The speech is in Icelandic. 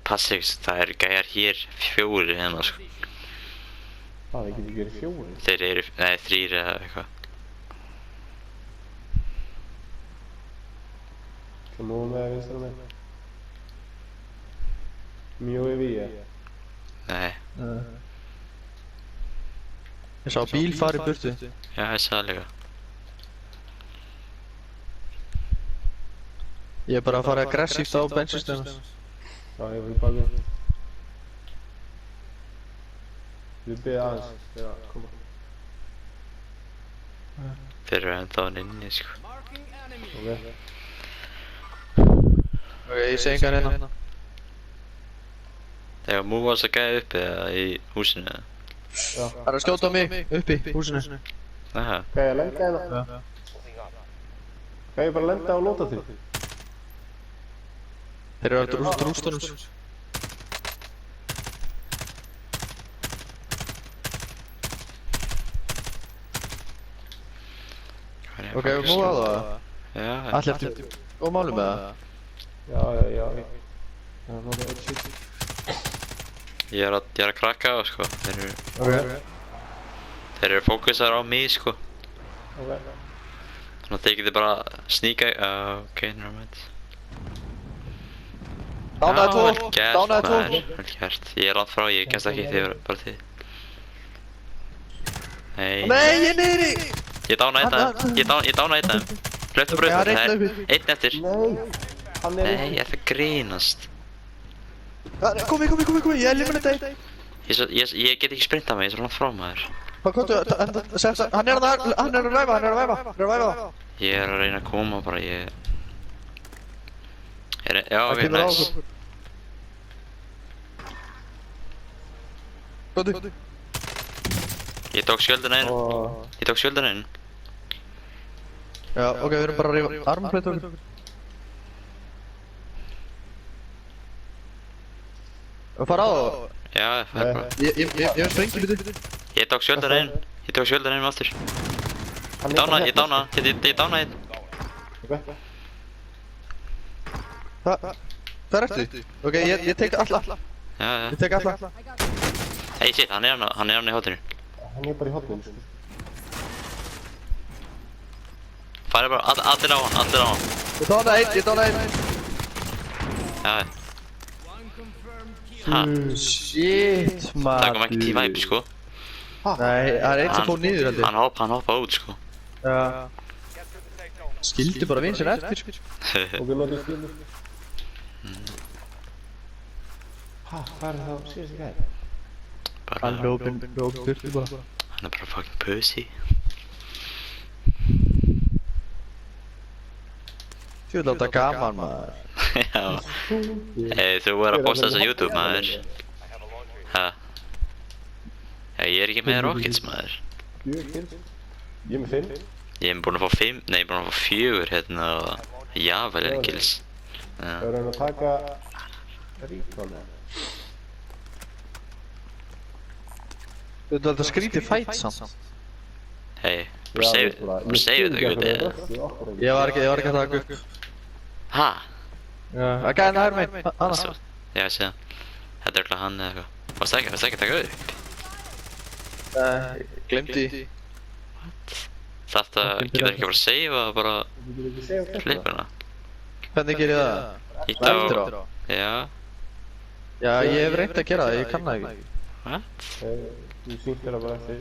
Passi ykkur, það gæjar hér 4 hérna sko. Það getur ekki verið 4. Þeir eru, nei 3 eða eitthvað. Það nú með vinstra með. Mjög yfir ég. Nei. Ég sá bíl fara í burtu. Já, ég sá það líka. Ég er bara að fara aggressíft á bensinstöðuna. Já, ég var í bakið. Við beðið aðeins fyrir að koma. Þeir eru ennþá inni sko. Ok. Ok, ég sé engan hérna. Þegar múið varst að gæja upp eða í húsinu eða? Já. Það er að skjóta á mig, uppi, húsinu. Aha. Gæði að lenda hérna? Gæði bara að lenda og lóta því? Þeir eru að rústunum. Ok, við múið á það. Já. Allir eftir góð málum með það. Já. Það er náttúrulega eitt shit. Ég er að krakka á sko. Þeir eru fókusar á mig sko. Ok. Þannig að þeir geti bara sníka í... ok, nevermind. Dánaði 2, dánaði 2. Vel gert, ég er langt frá, ég kemst ekki þið bara til. Nei. Nei, ég er niðri! Ég dánaði einn, ég dánaði einn. Hlaustu bara upp, það er einn eftir. Nei, ég ætla að grínast. Komi, ég er limin þetta einn. Ég get ekki sprintað mig, ég er svo langt frá maður. Hvað komdu, hann er að ræfa. Ég er að reyna að koma bara, já, ok, nice. Komdu. Ég tók skjölduna inn. Já, ok, við erum bara að rífa armplate okkur. Og fara á það? Já, það er bara. Ég hef sprengt í byrju. Ég tók skjölduna inn með aftur. Ég dánaði einn. Ok. Hvað ertu? Ok, ég tek alla. Já. Ég tek alla. Hey, shit, hann er hann í hóttinu. Hann er bara í hotninu sko. Færi bara, allir á hann. Ég dánaði einn. Já. Ha, Shit, maður. það kom ekki tíma upp sko. Nei, það er einn sem fór niður heldur. Hann hoppa út sko. Já. Skildi bara vinn sér eftir. Og við notum skilur. Hvað er það síðast í gæði? Hann lópin burtu bara. Hann er bara fucking pussy. Þú vil láta gaman maður. Já. Hey, þú verður að posta þess á YouTube maður. Ha. Hey, ég er ekki með rockets maður. 4 kills. Ég er með 5. Ég er búinn að fá 5, nei, ég er búinn að fá 4 hérna og jáfnvel kills. Það er að taka recon eða? Þú vil láta skrítið fight samt. Hey, bara save þetta gutti. Ég var ekki að taka upp. Ha? Já, að gæna það er meginn. Anna. Já, ég sé það. Þetta er örugglega hann eða eitthvað. Varstu ekki að taka upp? Glemdi. Þetta getur ekki bara að save og bara flippa hana. Hvernig ger ég það? Ítt á... Eftir á? Já. Já, ég hef reynt að gera það, ég kann það ekki. What? Þú sýnt þér það bara eftir.